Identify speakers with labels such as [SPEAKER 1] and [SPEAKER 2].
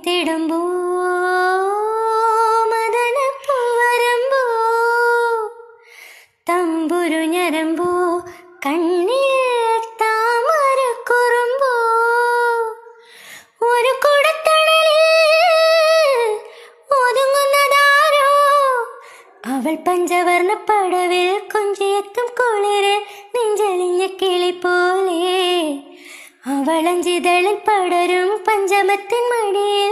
[SPEAKER 1] തിടുമ്പോ മദനപ്പൂവരമ്പോ തമ്പുരു ഞരമ്പോ കണ്ണിൽ താമരക്കുറുമ്പോ ഒരു കുടത്തണലിൽ ഒതുങ്ങുന്നതാരോ അവൾ പഞ്ചവർണ്ണ പടവിൽ കൊഞ്ചിയെത്തും കുളിര് നെഞ്ചലിഞ്ഞ കിളി പോലെ അവളഞ്ചിതളിൽ പടരും പഞ്ചമത്തിൻ മടിയിൽ